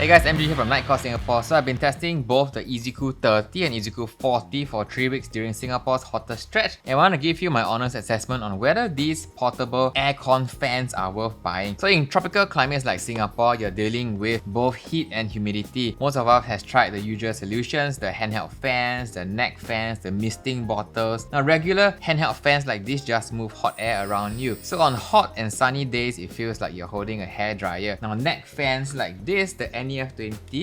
Hey guys, MG here from Nitecore Singapore. So I've been testing both the IzzCool 30 and IzzCool 40 for 3 weeks during Singapore's hottest stretch, and I want to give you my honest assessment on whether these portable aircon fans are worth buying. So in tropical climates like Singapore, you're dealing with both heat and humidity. Most of us has tried the usual solutions, the handheld fans, the neck fans, the misting bottles. Now regular handheld fans like this just move hot air around you. So on hot and sunny days, it feels like you're holding a hairdryer. Now neck fans like this, the NEF20,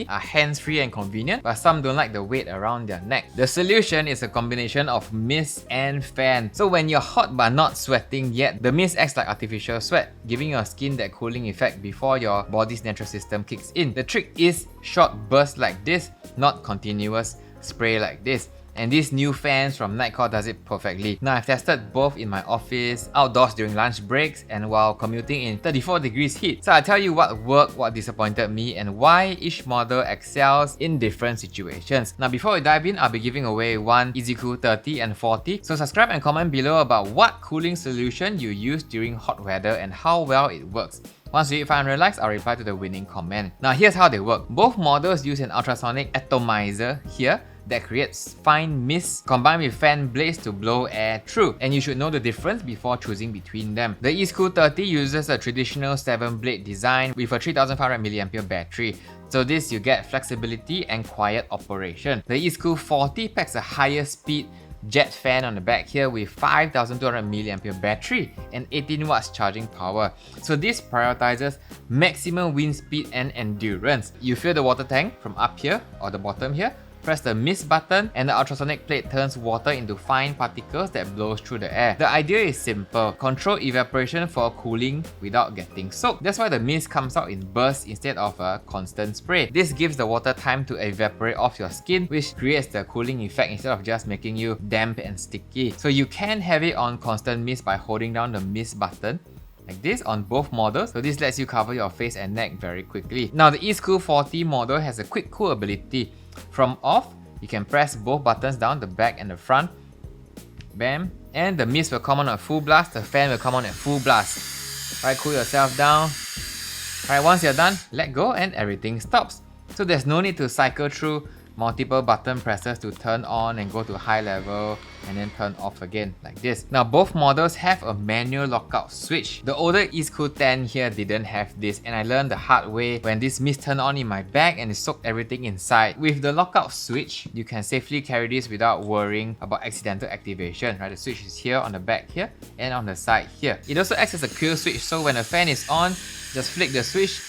are hands-free and convenient, but some don't like the weight around their neck. The solution is a combination of mist and fan. So when you're hot but not sweating yet, the mist acts like artificial sweat, giving your skin that cooling effect before your body's natural system kicks in. The trick is short bursts like this, not continuous spray like this. And these new fans from Nitecore does it perfectly. Now I've tested both in my office, outdoors during lunch breaks, and while commuting in 34 degrees heat. So I'll tell you what worked, what disappointed me, and why each model excels in different situations. Now before we dive in, I'll be giving away one IzzCool 30 and 40. So subscribe and comment below about what cooling solution you use during hot weather and how well it works. Once we hit 500 likes, I'll reply to the winning comment. Now here's how they work. Both models use an ultrasonic atomizer here that creates fine mist combined with fan blades to blow air through, and you should know the difference before choosing between them. The IzzCool 30 uses a traditional 7-blade design with a 3500 mAh battery. So this you get flexibility and quiet operation. The IzzCool 40 packs a higher speed jet fan on the back here with 5200 mAh battery and 18 watts charging power. So this prioritizes maximum wind speed and endurance. You fill the water tank from up here or the bottom here, press the mist button, and the ultrasonic plate turns water into fine particles that blows through the air. The idea is simple: control evaporation for cooling without getting soaked. That's why the mist comes out in bursts instead of a constant spray. This gives the water time to evaporate off your skin, which creates the cooling effect instead of just making you damp and sticky. So you can have it on constant mist by holding down the mist button like this on both models. So this lets you cover your face and neck very quickly. Now the IzzCool 40 model has a quick cool ability. From off, you can press both buttons down, the back and the front. Bam. And the mist will come on at full blast, the fan will come on at full blast. Alright, cool yourself down. Alright, once you're done, let go and everything stops. So there's no need to cycle through multiple button presses to turn on and go to high level and then turn off again like this. Now both models have a manual lockout switch. The older IzzCool 10 here didn't have this, and I learned the hard way when this mist turned on in my bag and it soaked everything inside. With the lockout switch, you can safely carry this without worrying about accidental activation. Right, the switch is here on the back here and on the side here. It also acts as a kill switch, so when the fan is on, just flick the switch,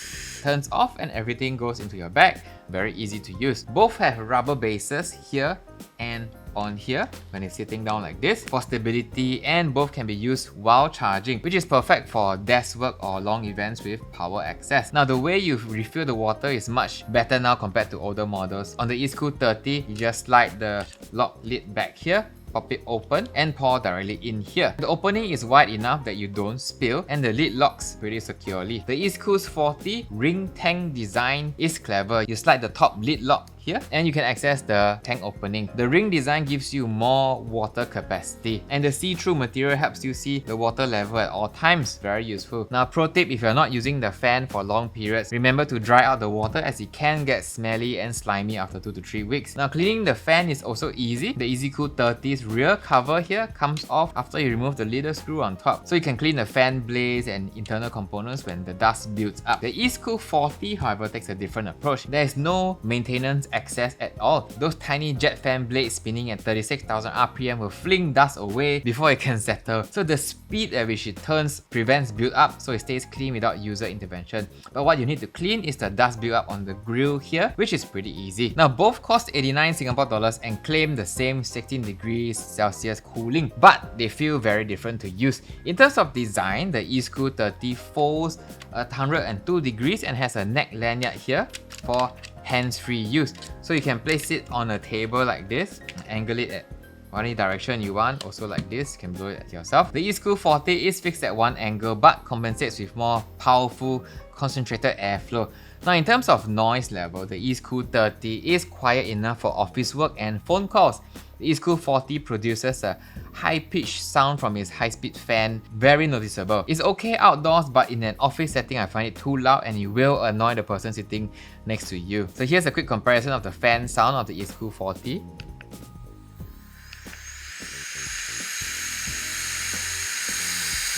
turns off, and everything goes into your bag. Very easy to use. Both have rubber bases here and on here when it's sitting down like this for stability, and both can be used while charging, which is perfect for desk work or long events with power access. Now the way you refill the water is much better now compared to older models. On the IzzCool 30, you just slide the lock lid back here, pop it open, and pour directly in here. The opening is wide enough that you don't spill, and the lid locks pretty securely. The IzzCool 40 ring tank design is clever. You slide the top lid lock here and you can access the tank opening. The ring design gives you more water capacity, and the see-through material helps you see the water level at all times. Very useful. Now pro tip, if you're not using the fan for long periods, remember to dry out the water as it can get smelly and slimy after 2 to 3 weeks. Now cleaning the fan is also easy. The IzzCool 30's rear cover here comes off after you remove the leader screw on top, so you can clean the fan blades and internal components when the dust builds up. The IzzCool 40 however takes a different approach. There is no maintenance access at all. Those tiny jet fan blades spinning at 36,000 RPM will fling dust away before it can settle. So the speed at which it turns prevents build up, so it stays clean without user intervention. But what you need to clean is the dust build up on the grill here, which is pretty easy. Now both cost 89 Singapore dollars and claim the same 16 degrees Celsius cooling, but they feel very different to use. In terms of design, the IzzCool 30 folds at 102 degrees and has a neck lanyard here for hands-free use. So you can place it on a table like this, angle it at any direction you want, also like this, you can blow it at yourself. The IzzCool 40 is fixed at one angle but compensates with more powerful concentrated airflow. Now in terms of noise level, the IzzCool 30 is quiet enough for office work and phone calls. The IzzCool 40 produces a high-pitched sound from its high-speed fan, very noticeable. It's okay outdoors, but in an office setting I find it too loud and it will annoy the person sitting next to you. So here's a quick comparison of the fan sound of the IzzCool 40.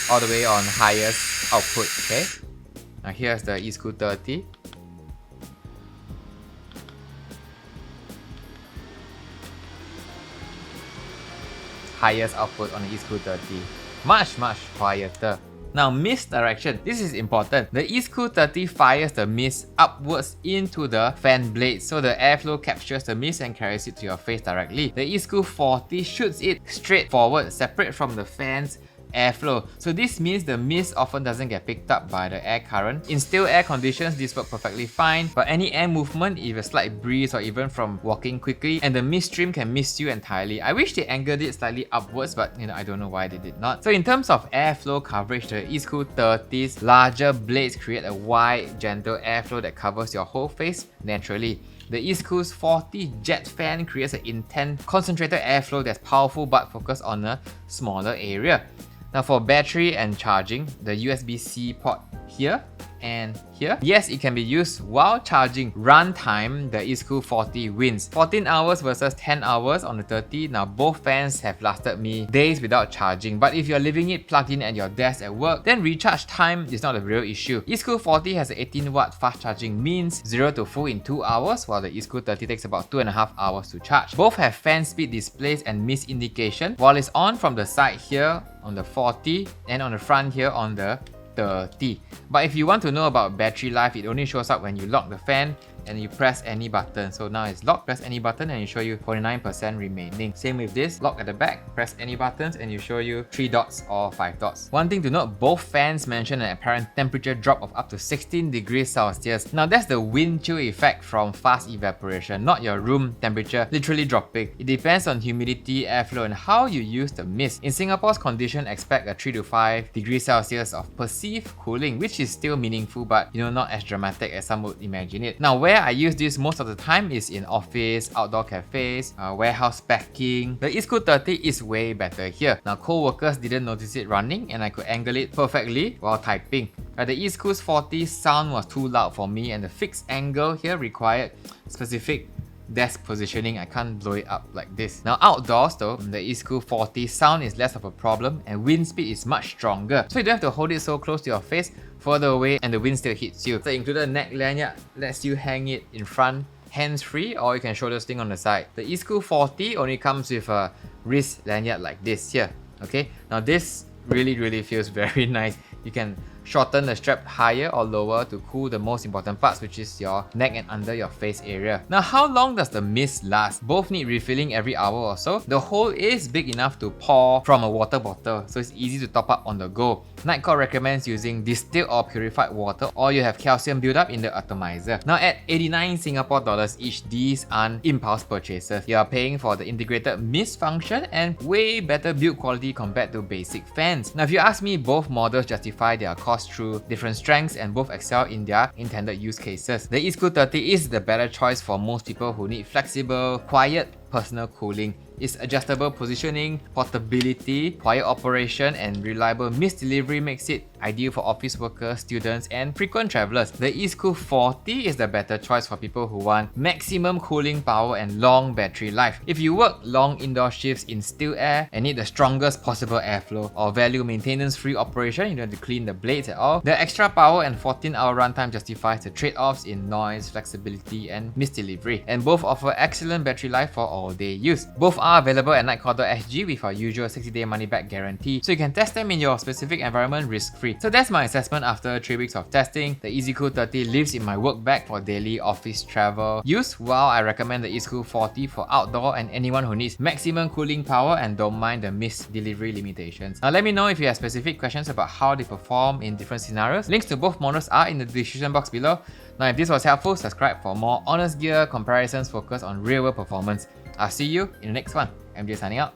All the way on highest output, okay? Now here's the IzzCool 30. Highest output on the IzzCool 30. Much quieter. Now mist direction, this is important. The IzzCool 30 fires the mist upwards into the fan blade, so the airflow captures the mist and carries it to your face directly. The IzzCool 40 shoots it straight forward, separate from the fan's airflow. So this means the mist often doesn't get picked up by the air current. In still air conditions, this works perfectly fine, but any air movement, if a slight breeze or even from walking quickly, and the mist stream can mist you entirely. I wish they angled it slightly upwards, but I don't know why they did not. So in terms of airflow coverage, the IzzCool 30's larger blades create a wide, gentle airflow that covers your whole face naturally. The IzzCool's 40 jet fan creates an intense, concentrated airflow that's powerful but focused on a smaller area. Now for battery and charging, the USB-C port here and here. Yes, it can be used while charging. Runtime, the IzzCool 40 wins. 14 hours versus 10 hours on the 30. Now both fans have lasted me days without charging, but if you're leaving it plugged in at your desk at work, then recharge time is not a real issue. IzzCool 40 has an 18-watt fast charging, means 0 to full in 2 hours, while the IzzCool 30 takes about 2.5 hours to charge. Both have fan speed displays and mist indication, while it's on from the side here on the 40 and on the front here on the 30. But if you want to know about battery life, it only shows up when you lock the fan and you press any button. So now it's locked, press any button and it show you 49% remaining. Same with this, lock at the back, press any buttons and you show you 3 dots or 5 dots. One thing to note, both fans mention an apparent temperature drop of up to 16 degrees Celsius. Now that's the wind chill effect from fast evaporation, not your room temperature literally dropping. It depends on humidity, airflow and how you use the mist. In Singapore's condition, expect a 3 to 5 degrees Celsius of perceived cooling, which is still meaningful but not as dramatic as some would imagine it. Now where I use this most of the time is in office, outdoor cafes, warehouse packing. The IzzCool 30 is way better here. Now co-workers didn't notice it running and I could angle it perfectly while typing. The IzzCool 40 sound was too loud for me and the fixed angle here required specific desk positioning. I can't blow it up like this. Now outdoors though, the IzzCool 40 sound is less of a problem and wind speed is much stronger. So you don't have to hold it so close to your face, further away and the wind still hits you. The included neck lanyard lets you hang it in front, hands-free, or you can shoulder sling on the side. The IzzCool 40 only comes with a wrist lanyard like this here. Okay, now this really feels very nice. You can shorten the strap higher or lower to cool the most important parts, which is your neck and under your face area. Now how long does the mist last? Both need refilling every hour or so. The hole is big enough to pour from a water bottle, so it's easy to top up on the go. Nitecore recommends using distilled or purified water, or you have calcium buildup in the atomizer. Now at 89 Singapore dollars each, these aren't impulse purchases. You are paying for the integrated mist function and way better build quality compared to basic fans. Now if you ask me, both models justify their cost through different strengths and both excel in their intended use cases. The IzzCool 30 is the better choice for most people who need flexible, quiet, personal cooling. Its adjustable positioning, portability, quiet operation, and reliable mist delivery makes it ideal for office workers, students, and frequent travelers. The IzzCool 40 is the better choice for people who want maximum cooling power and long battery life. If you work long indoor shifts in still air and need the strongest possible airflow, or value maintenance-free operation, you don't have to clean the blades at all, the extra power and 14-hour runtime justifies the trade-offs in noise, flexibility, and mist delivery. And both offer excellent battery life for all-day use. Both are available at Nitecore.sg with our usual 60-day money-back guarantee, so you can test them in your specific environment risk-free. So that's my assessment after 3 weeks of testing. The IzzCool 30 lives in my work bag for daily office travel use, while I recommend the IzzCool 40 for outdoor and anyone who needs maximum cooling power and don't mind the mist delivery limitations. Now let me know if you have specific questions about how they perform in different scenarios. Links to both models are in the description box below. Now if this was helpful, subscribe for more honest gear comparisons focused on real-world performance. I'll see you in the next one. MJ signing out.